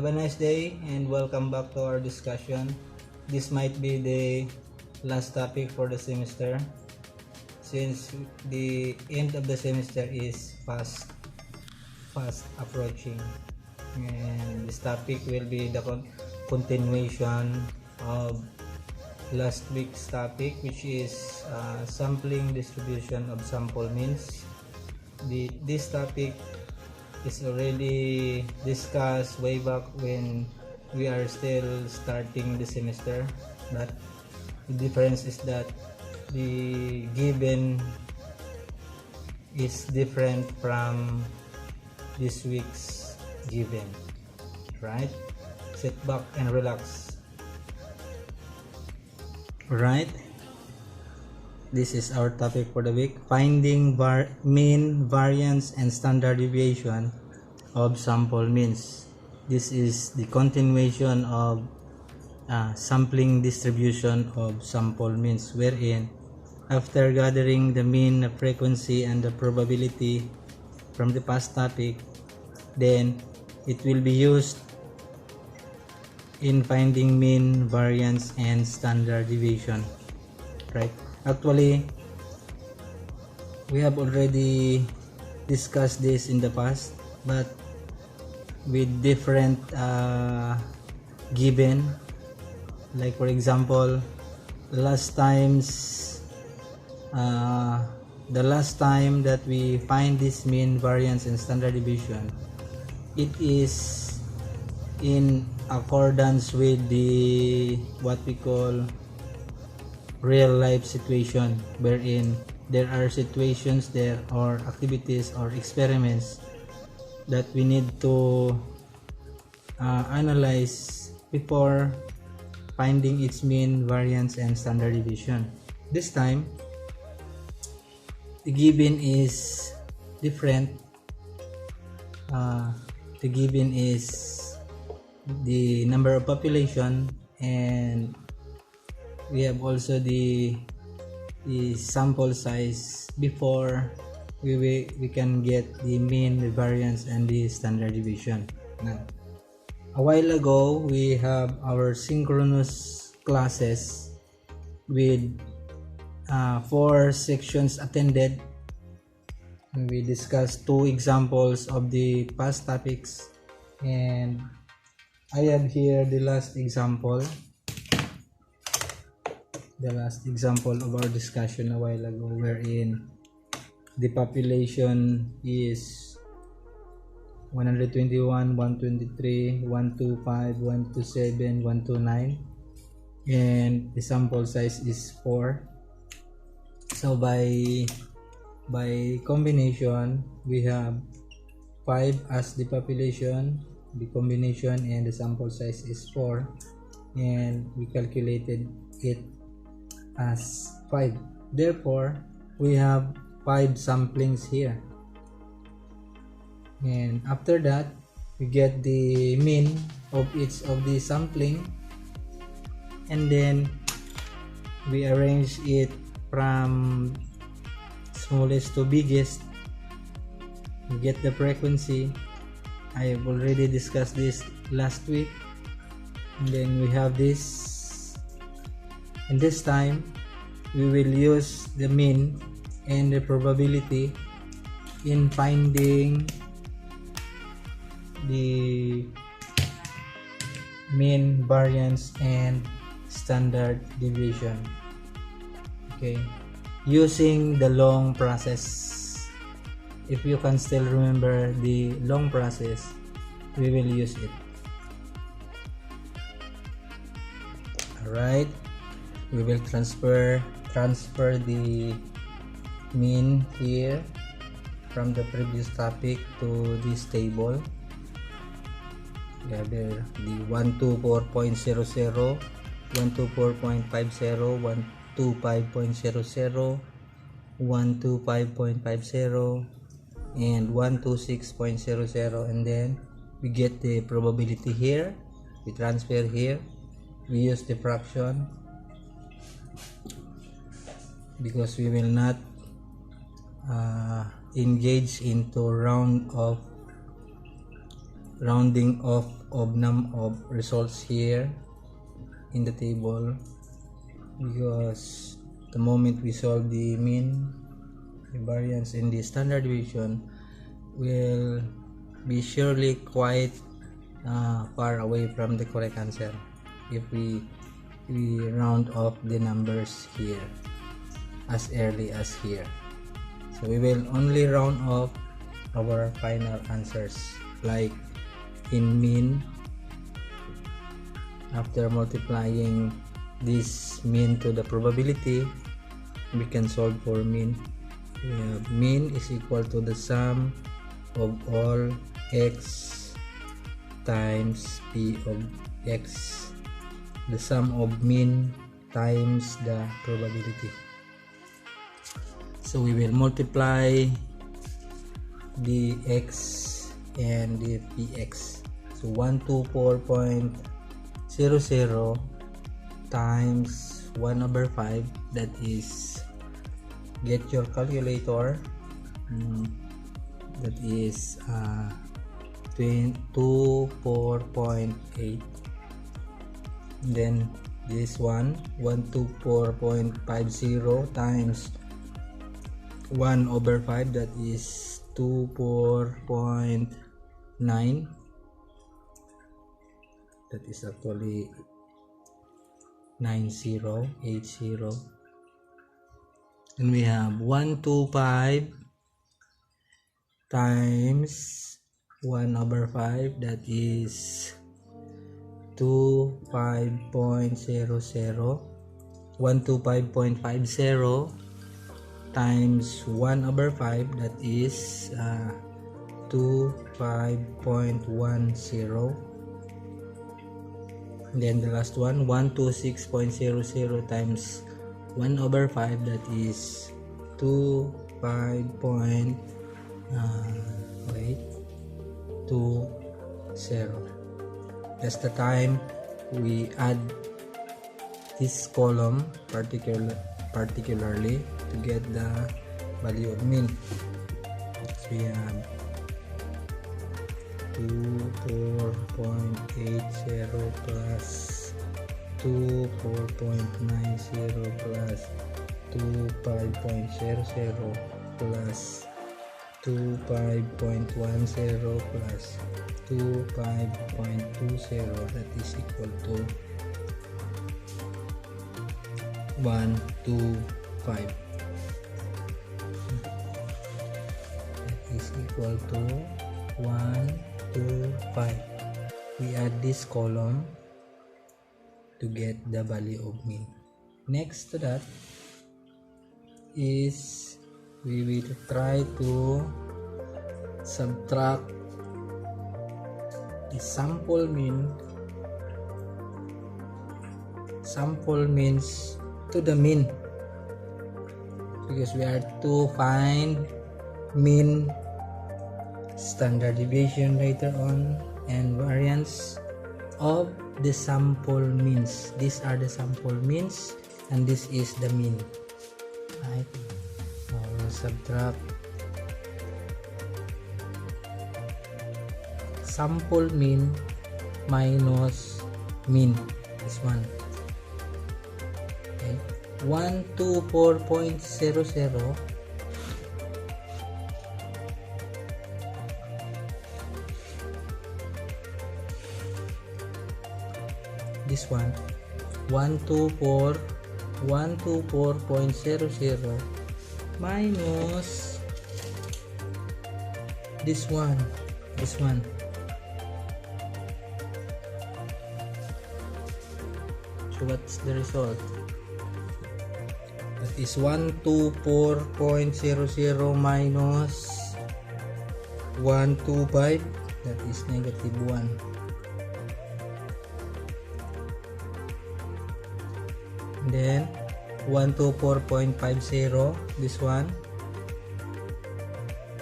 Have a nice day and welcome back to our discussion. This might be the last topic for the semester since the end of the semester is fast approaching, and this topic will be the continuation of last week's topic, which is sampling distribution of sample means. This topic is already discussed way back when we are still starting the semester, but the difference is that the given is different from this week's given, right? Sit back and relax. Right, this is our topic for the week: finding mean, variance, and standard deviation of sample means. This is the continuation of sampling distribution of sample means, wherein after gathering the mean, the frequency, and the probability from the past topic, then it will be used in finding mean, variance, and standard deviation, right? Actually, we have already discussed this in the past, but with different given. Like for example, the last time that we find this mean, variance, and standard deviation, it is in accordance with the what we call real life situation, wherein there are situations there or activities or experiments that we need to analyze before finding its mean, variance, and standard deviation. This time the given is different. The given is the number of population, and we have also the sample size before we can get the mean, the variance, and the standard deviation. Now, a while ago we have our synchronous classes with 4 sections attended, and we discussed 2 examples of the past topics, and I have here the last example of our discussion a while ago, wherein the population is 121, 123, 125, 127, 129, and the sample size is 4. So by combination, we have 5 as the population, the combination, and the sample size is 4, and we calculated it as 5. Therefore, we have 5 samplings here, and after that we get the mean of each of the sampling, and then we arrange it from smallest to biggest. We get the frequency. I have already discussed this last week, and then we have this, and this time we will use the mean and the probability in finding the mean, variance, and standard deviation. Okay, using the long process. If you can still remember the long process, we will use it. Alright, we will transfer the mean here from the previous topic to this table. We have there the 124.00, 124.50, 125.00, 125.50, and 126.00, and then we get the probability here. We transfer here, we use the fraction because we will not engage into round of rounding off of num of results here in the table, because the moment we solve the mean, the variance, and the standard deviation will be surely quite far away from the correct answer if we round off the numbers here as early as here. So we will only round off our final answers, like in mean. After multiplying this mean to the probability, we can solve for mean. We have mean is equal to the sum of all x times p of x, the sum of mean times the probability. So we will multiply the x and the px. So 124.00 times 1/5, that is, get your calculator, that is 24.8. Then this one, 124.50 times 1/5, that is 24.9. that is actually 9080. And we have 125 times 1/5, that is 25.00. 125.50 times 1/5, that is 25.10. Then the last one, 126.00 times 1/5, that is 25.20. That's the time we add this column particularly to get the value of mean. So we have 24.80 plus 24.90 plus 25.00 plus 25.10 plus 25.20, that is equal to 125. That is equal to 125. We add this column to get the value of mean. Next to that is we will try to subtract the sample means to the mean, because we are to find mean, standard deviation later on, and variance of the sample means. These are the sample means and this is the mean, right? Now we'll subtract sample mean minus mean, this one. Okay, 124.00 this one, 124.00 minus this one. So what's the result? That is 124.00 minus 125, that is -1. And then 124.50, this one,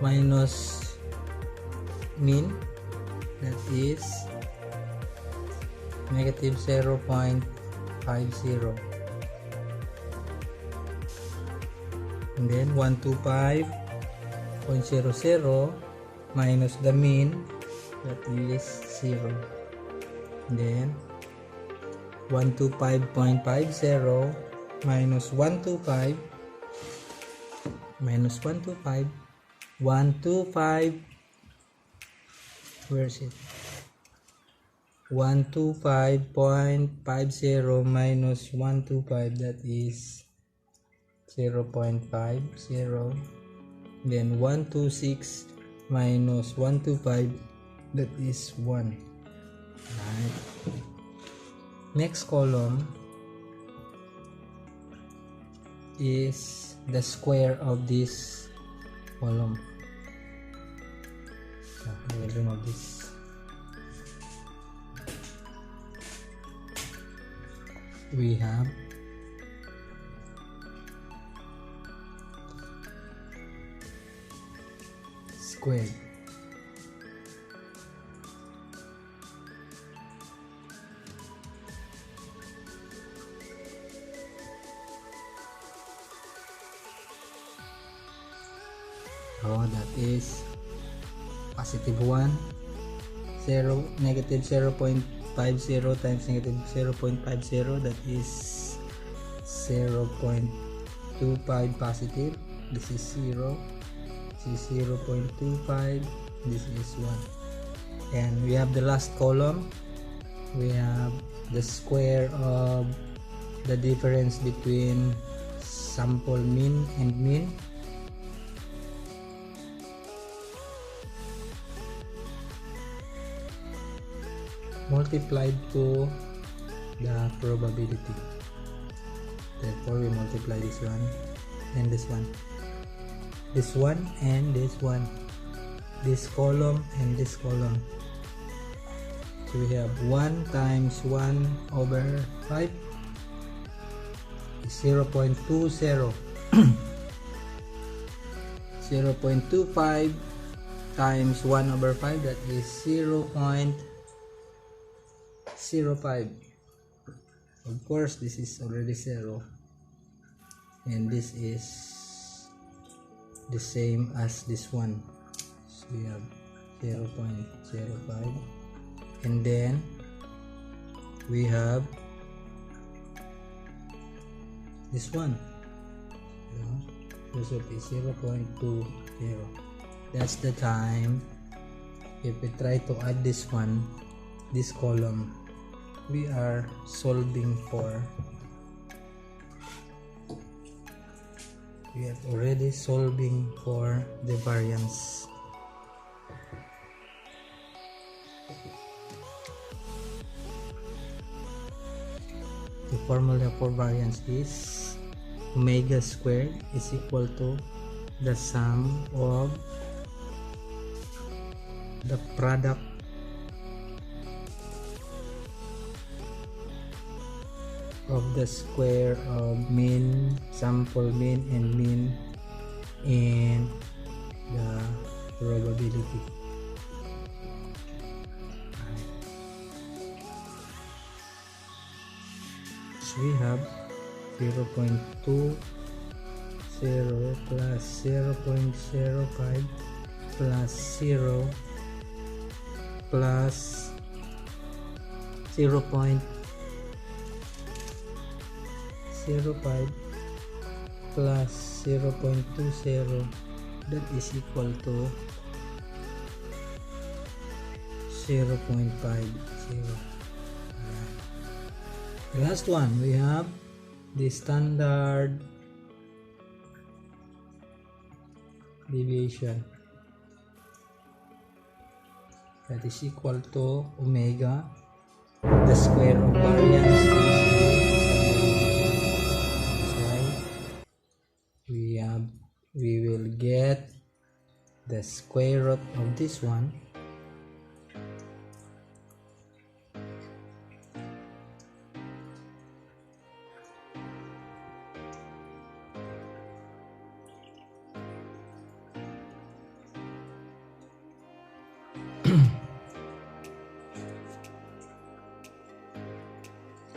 minus mean, that is -0.50. And then 125.00 minus the mean, that is 0. Then 125.50 minus 125 minus 125 125, where is it? 125.50 minus 125, that is 0.50. Then 126 minus 125, that is 1. Right. Next column is the square of this column. I will remove this. We have square. So that is positive 1, 0, negative 0.50 times negative 0.50, that is 0.25 positive. This is 0. This is 0.25. This is 1. And we have the last column. We have the square of the difference between sample mean and mean. Multiplied to the probability. Therefore we multiply this one and this one, this one and this one, this column and this column. So we have 1 times 1 over 5 is 0.20. 0.25 times 1 over 5, that is 0.05. Of course this is already 0, and this is the same as this one. So we have 0.05, and then we have this one. Result is 0.20. That's the time if we try to add this one, this column, we are solving for, we are already solving for the variance. The formula for variance is omega squared is equal to the sum of the product of the square of mean, sample mean, and mean, and the probability. So we have 0.20 plus 0.05 plus 0 plus 0.05 plus 0.20, that is equal to 0.50. The last one, we have the standard deviation, that is equal to omega, the square of variance is we will get the square root of this one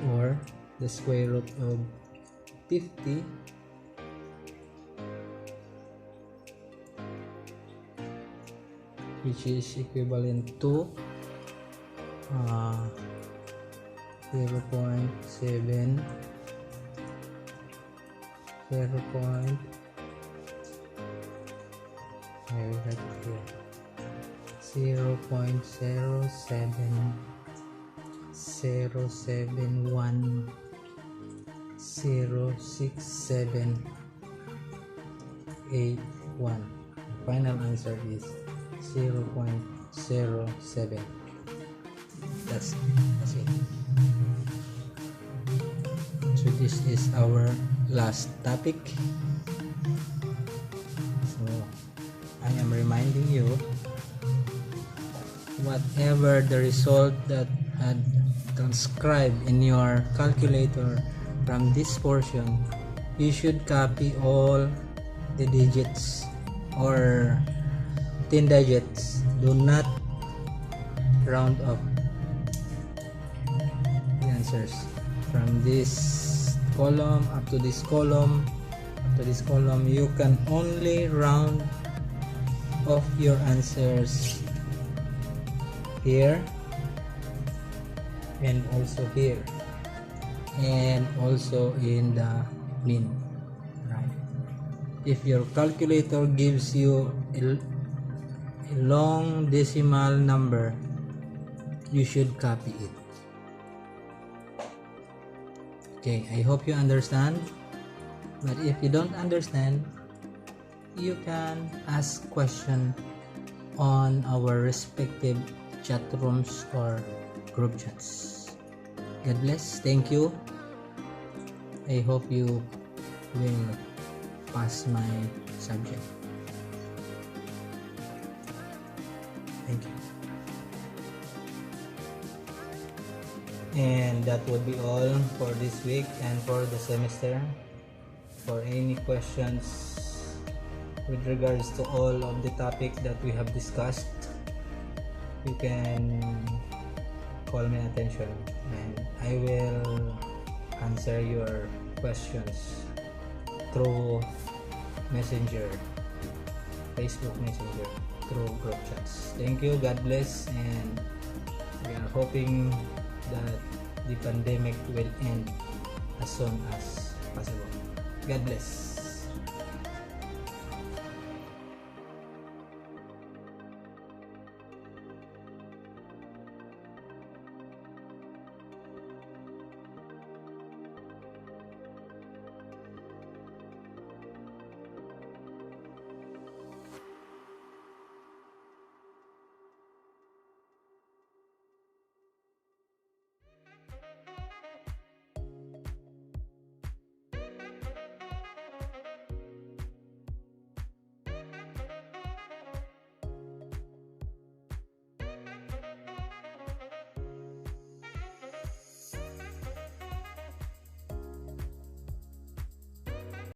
or the square root of 50 which is equivalent to 0.7 0.007106781. Final answer is 0.07. That's it. So this is our last topic. So I am reminding you, whatever the result that had transcribed in your calculator from this portion, you should copy all the digits or 10 digits. Do not round up the answers from this column up to this column. You can only round off your answers here and also here and also in the mean, right? If your calculator gives you a long decimal number, you should copy it. Okay, I hope you understand. But if you don't understand, you can ask question on our respective chat rooms or group chats. God bless. Thank you. I hope you will pass my subject. Thank you. And that would be all for this week and for the semester. For any questions with regards to all of the topic that we have discussed, you can call my attention and I will answer your questions through Messenger, Facebook Messenger, through group chats. Thank you. God bless, and we are hoping that the pandemic will end as soon as possible. God bless.